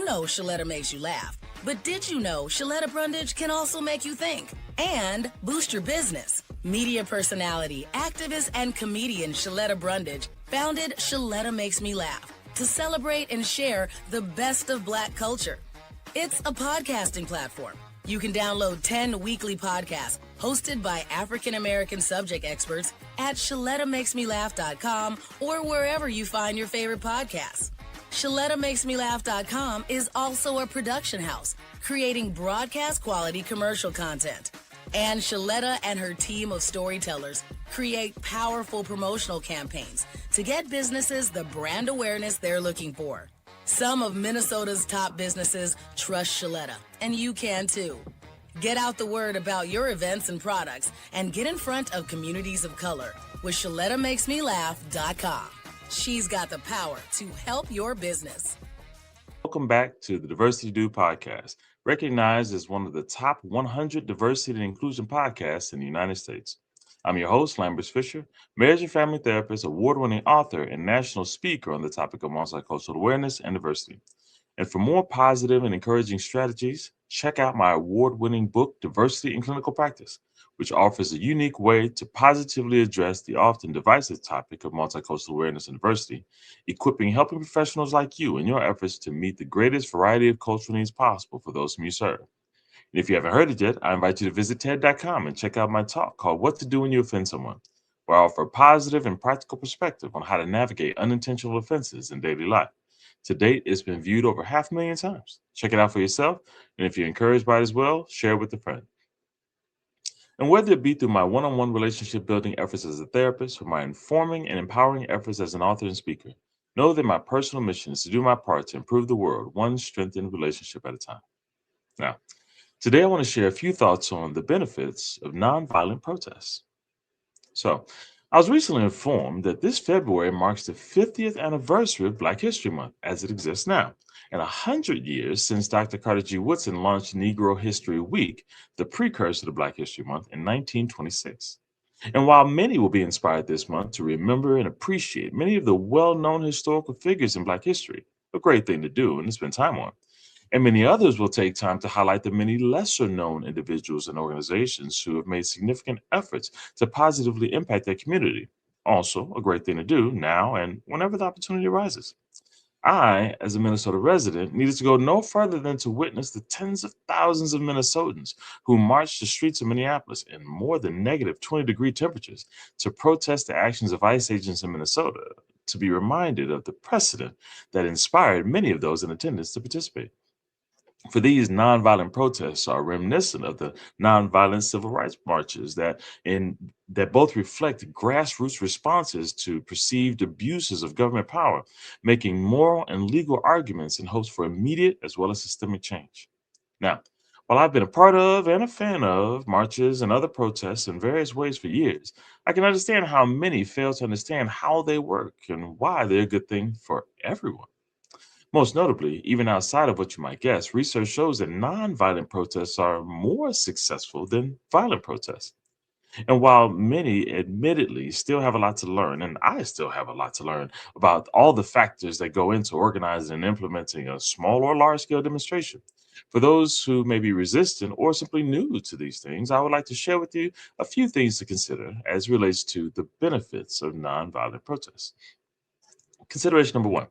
know Shaletta makes you laugh, but did you know Shaletta Brundage can also make you think and boost your business? Media personality, activist, and comedian Shaletta Brundage founded Shaletta Makes Me Laugh to celebrate and share the best of Black culture. It's a podcasting platform. You can download 10 weekly podcasts hosted by African-American subject experts at ShalettaMakesMeLaugh.com or wherever you find your favorite podcasts. ShalettaMakesMeLaugh.com is also a production house, creating broadcast-quality commercial content. And Shaletta and her team of storytellers create powerful promotional campaigns to get businesses the brand awareness they're looking for. Some of Minnesota's top businesses trust Shaletta, and you can too. Get out the word about your events and products and get in front of communities of color with ShalettaMakesMeLaugh.com. She's got the power to help your business. Welcome back to the Diversity Do podcast, recognized as one of the top 100 diversity and inclusion podcasts in the United States. I'm your host, Lambert Fisher, marriage and family therapist, award-winning author, and national speaker on the topic of multicultural awareness and diversity. And for more positive and encouraging strategies, check out my award-winning book, Diversity in Clinical Practice, which offers a unique way to positively address the often divisive topic of multicultural awareness and diversity, helping professionals like you in your efforts to meet the greatest variety of cultural needs possible for those whom you serve. And if you haven't heard it yet, I invite you to visit TED.com and check out my talk called What to Do When You Offend Someone, where I offer a positive and practical perspective on how to navigate unintentional offenses in daily life. To date, it's been viewed over 500,000 times. Check it out for yourself, and if you're encouraged by it as well, share it with a friend. And whether it be through my one-on-one relationship building efforts as a therapist or my informing and empowering efforts as an author and speaker, know that my personal mission is to do my part to improve the world, one strengthened relationship at a time. Now, today I want to share a few thoughts on the benefits of nonviolent protests. So, I was recently informed that this February marks the 50th anniversary of Black History Month as it exists now, and 100 years since Dr. Carter G. Woodson launched Negro History Week, the precursor to Black History Month, in 1926. And while many will be inspired this month to remember and appreciate many of the well-known historical figures in Black history, a great thing to do and to spend time on, and many others will take time to highlight the many lesser-known individuals and organizations who have made significant efforts to positively impact their community. Also, a great thing to do now and whenever the opportunity arises. I, as a Minnesota resident, needed to go no further than to witness the tens of thousands of Minnesotans who marched the streets of Minneapolis in more than negative 20-degree temperatures to protest the actions of ICE agents in Minnesota, to be reminded of the precedent that inspired many of those in attendance to participate. For these nonviolent protests are reminiscent of the nonviolent civil rights marches that both reflect grassroots responses to perceived abuses of government power, making moral and legal arguments in hopes for immediate as well as systemic change. Now, while I've been a part of and a fan of marches and other protests in various ways for years, I can understand how many fail to understand how they work and why they're a good thing for everyone. Most notably, even outside of what you might guess, research shows that nonviolent protests are more successful than violent protests. And while many admittedly still have a lot to learn, and I still have a lot to learn about all the factors that go into organizing and implementing a small or large scale demonstration, for those who may be resistant or simply new to these things, I would like to share with you a few things to consider as it relates to the benefits of nonviolent protests. Consideration number one.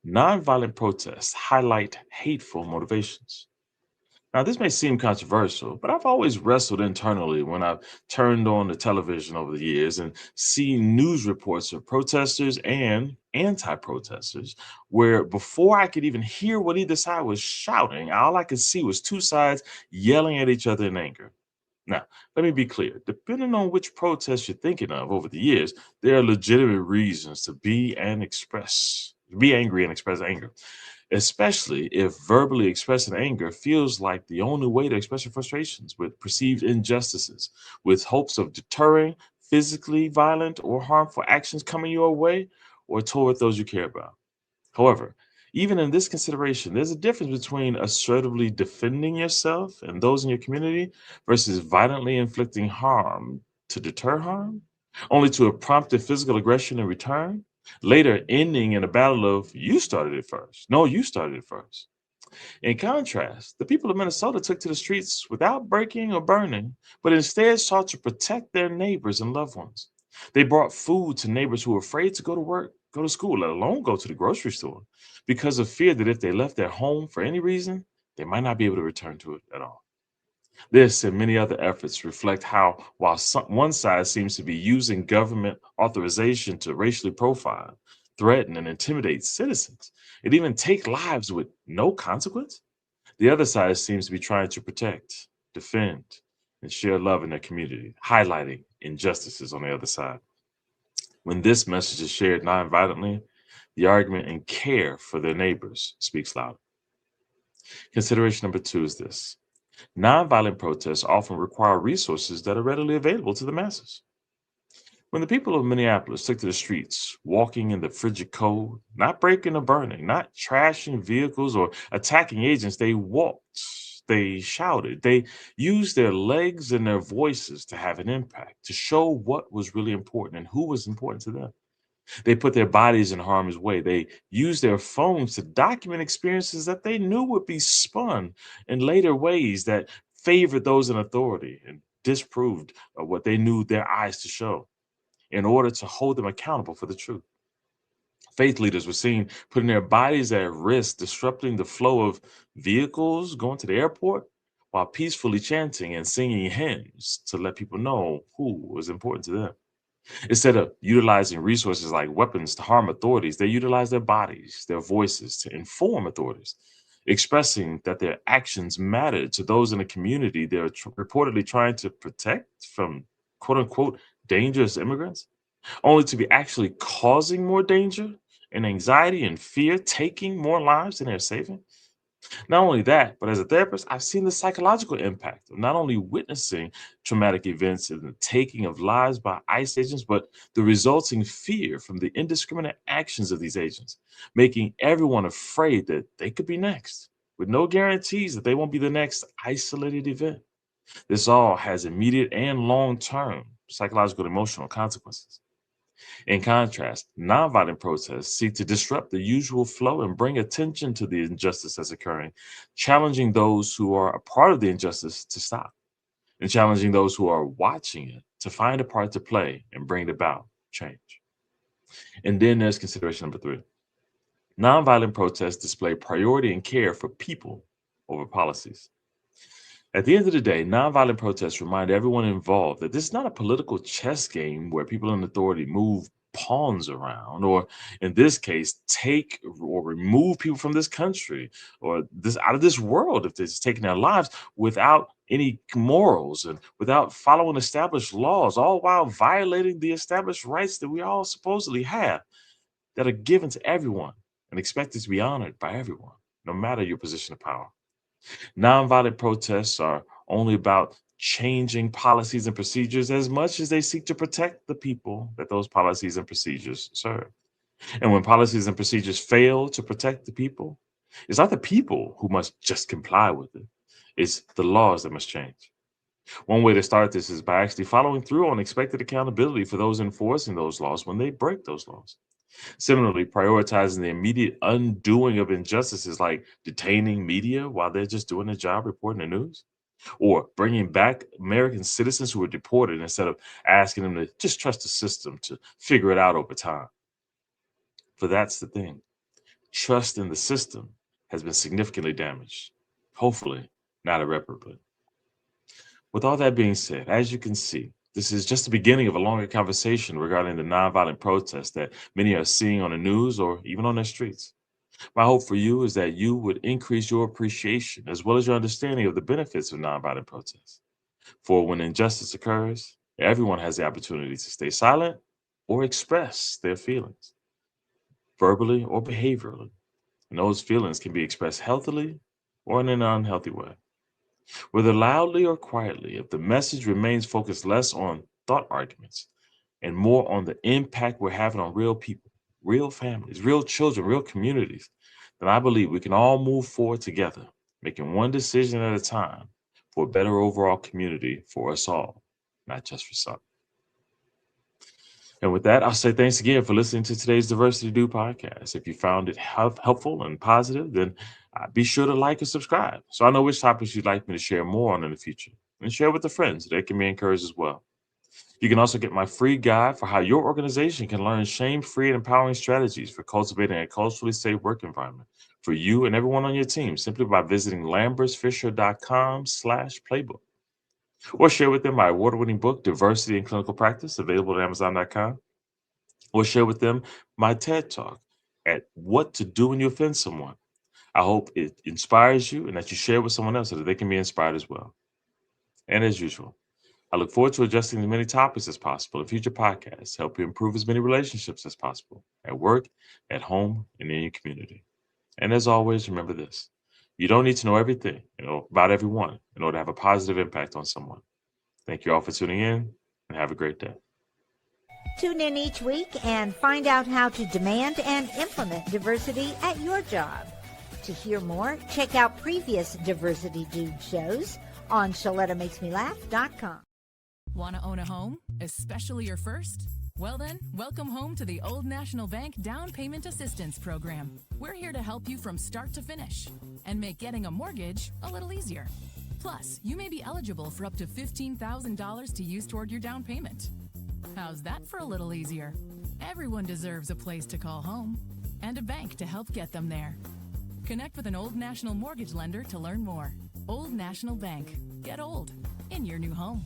Nonviolent protests highlight hateful motivations. Now, this may seem controversial, but I've always wrestled internally when I've turned on the television over the years and seen news reports of protesters and anti-protesters, where before I could even hear what either side was shouting, all I could see was two sides yelling at each other in anger. Now, let me be clear. Depending on which protest you're thinking of over the years, there are legitimate reasons to be angry and express anger, especially if verbally expressing anger feels like the only way to express your frustrations with perceived injustices, with hopes of deterring physically violent or harmful actions coming your way or toward those you care about. However, even in this consideration, there's a difference between assertively defending yourself and those in your community versus violently inflicting harm to deter harm, only to have prompted physical aggression in return, later ending in a battle of you started it first. No, you started it first. In contrast, the people of Minnesota took to the streets without breaking or burning, but instead sought to protect their neighbors and loved ones. They brought food to neighbors who were afraid to go to work, go to school, let alone go to the grocery store, because of fear that if they left their home for any reason, they might not be able to return to it at all. This and many other efforts reflect how, while one side seems to be using government authorization to racially profile, threaten, and intimidate citizens, and even take lives with no consequence, the other side seems to be trying to protect, defend, and share love in their community, highlighting injustices on the other side. When this message is shared nonviolently, the argument and care for their neighbors speaks louder. Consideration number 2 is this. Nonviolent protests often require resources that are readily available to the masses. When the people of Minneapolis took to the streets, walking in the frigid cold, not breaking or burning, not trashing vehicles or attacking agents, they walked, they shouted, they used their legs and their voices to have an impact, to show what was really important and who was important to them. They put their bodies in harm's way. They used their phones to document experiences that they knew would be spun in later ways that favored those in authority and disproved what they knew their eyes to show in order to hold them accountable for the truth. Faith leaders were seen putting their bodies at risk, disrupting the flow of vehicles going to the airport while peacefully chanting and singing hymns to let people know who was important to them. Instead of utilizing resources like weapons to harm authorities, they utilize their bodies, their voices to inform authorities, expressing that their actions mattered to those in the community they're reportedly trying to protect from quote unquote dangerous immigrants, only to be actually causing more danger and anxiety and fear, taking more lives than they're saving. Not only that, but as a therapist, I've seen the psychological impact of not only witnessing traumatic events and the taking of lives by ICE agents, but the resulting fear from the indiscriminate actions of these agents, making everyone afraid that they could be next, with no guarantees that they won't be the next isolated event. This all has immediate and long term psychological and emotional consequences. In contrast, nonviolent protests seek to disrupt the usual flow and bring attention to the injustice that's occurring, challenging those who are a part of the injustice to stop, and challenging those who are watching it to find a part to play and bring about change. And then there's consideration number 3. Nonviolent protests display priority and care for people over policies. At the end of the day, nonviolent protests remind everyone involved that this is not a political chess game where people in authority move pawns around, or in this case, take or remove people from this country or this out of this world if they're just taking their lives without any morals and without following established laws, all while violating the established rights that we all supposedly have that are given to everyone and expected to be honored by everyone, no matter your position of power. Nonviolent protests are only about changing policies and procedures as much as they seek to protect the people that those policies and procedures serve. And when policies and procedures fail to protect the people, it's not the people who must just comply with it, it's the laws that must change. One way to start this is by actually following through on expected accountability for those enforcing those laws when they break those laws. Similarly, prioritizing the immediate undoing of injustices like detaining media while they're just doing their job reporting the news, or bringing back American citizens who were deported instead of asking them to just trust the system to figure it out over time. For that's the thing, trust in the system has been significantly damaged, hopefully not irreparably. With all that being said, as you can see, this is just the beginning of a longer conversation regarding the nonviolent protests that many are seeing on the news or even on the streets. My hope for you is that you would increase your appreciation as well as your understanding of the benefits of nonviolent protests. For when injustice occurs, everyone has the opportunity to stay silent or express their feelings, verbally or behaviorally. And those feelings can be expressed healthily or in an unhealthy way. Whether loudly or quietly, if the message remains focused less on thought arguments and more on the impact we're having on real people, real families, real children, real communities, then I believe we can all move forward together, making one decision at a time for a better overall community for us all, not just for some. And with that, I'll say thanks again for listening to today's Diversity Do podcast. If you found it helpful and positive, then be sure to like and subscribe so I know which topics you'd like me to share more on in the future. And share with a friend so they can be encouraged as well. You can also get my free guide for how your organization can learn shame-free and empowering strategies for cultivating a culturally safe work environment for you and everyone on your team simply by visiting lambersfisher.com/playbook. Or share with them my award-winning book, Diversity in Clinical Practice, available at Amazon.com. Or share with them my TED Talk at What to Do When You Offend Someone. I hope it inspires you and that you share with someone else so that they can be inspired as well. And as usual, I look forward to adjusting as many topics as possible in future podcasts to help you improve as many relationships as possible at work, at home, and in your community. And as always, remember this. You don't need to know everything about everyone in order to have a positive impact on someone. Thank you all for tuning in and have a great day. Tune in each week and find out how to demand and implement diversity at your job. To hear more, check out previous Diversity Dude shows on ShalettaMakesMeLaugh.com. Want to own a home, especially your first? Well then, welcome home to the Old National Bank Down Payment Assistance Program. We're here to help you from start to finish and make getting a mortgage a little easier. Plus, you may be eligible for up to $15,000 to use toward your down payment. How's that for a little easier? Everyone deserves a place to call home and a bank to help get them there. Connect with an Old National mortgage lender to learn more. Old National Bank. Get old in your new home.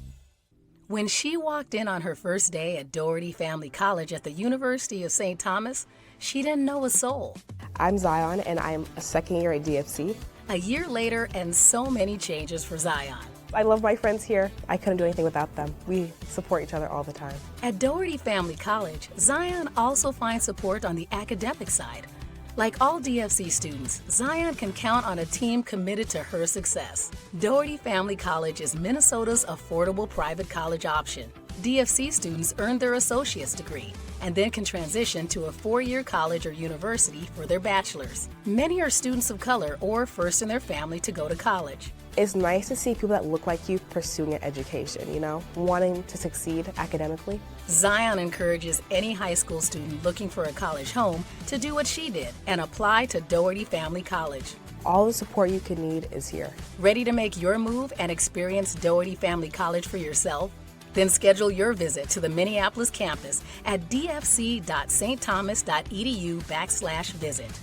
When she walked in on her first day at Doherty Family College at the University of St. Thomas, she didn't know a soul. I'm Zion, and I'm a second year at DFC. A year later, and so many changes for Zion. I love my friends here. I couldn't do anything without them. We support each other all the time. At Doherty Family College, Zion also finds support on the academic side. Like all DFC students, Zion can count on a team committed to her success. Doherty Family College is Minnesota's affordable private college option. DFC students earn their associate's degree and then can transition to a 4-year college or university for their bachelor's. Many are students of color or first in their family to go to college. It's nice to see people that look like you pursuing an education, wanting to succeed academically. Zion encourages any high school student looking for a college home to do what she did and apply to Doherty Family College. All the support you could need is here. Ready to make your move and experience Doherty Family College for yourself? Then schedule your visit to the Minneapolis campus at dfc.stthomas.edu/visit.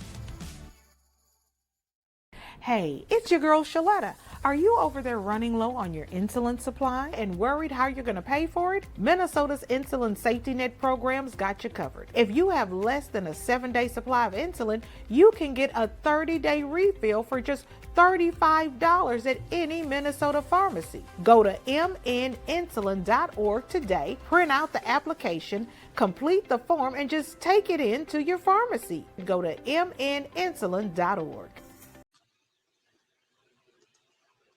Hey, it's your girl Shaletta. Are you over there running low on your insulin supply and worried how you're going to pay for it? Minnesota's Insulin Safety Net programs got you covered. If you have less than a 7-day supply of insulin, you can get a 30-day refill for just $35 at any Minnesota pharmacy. Go to mninsulin.org today, print out the application, complete the form, and just take it in to your pharmacy. Go to mninsulin.org.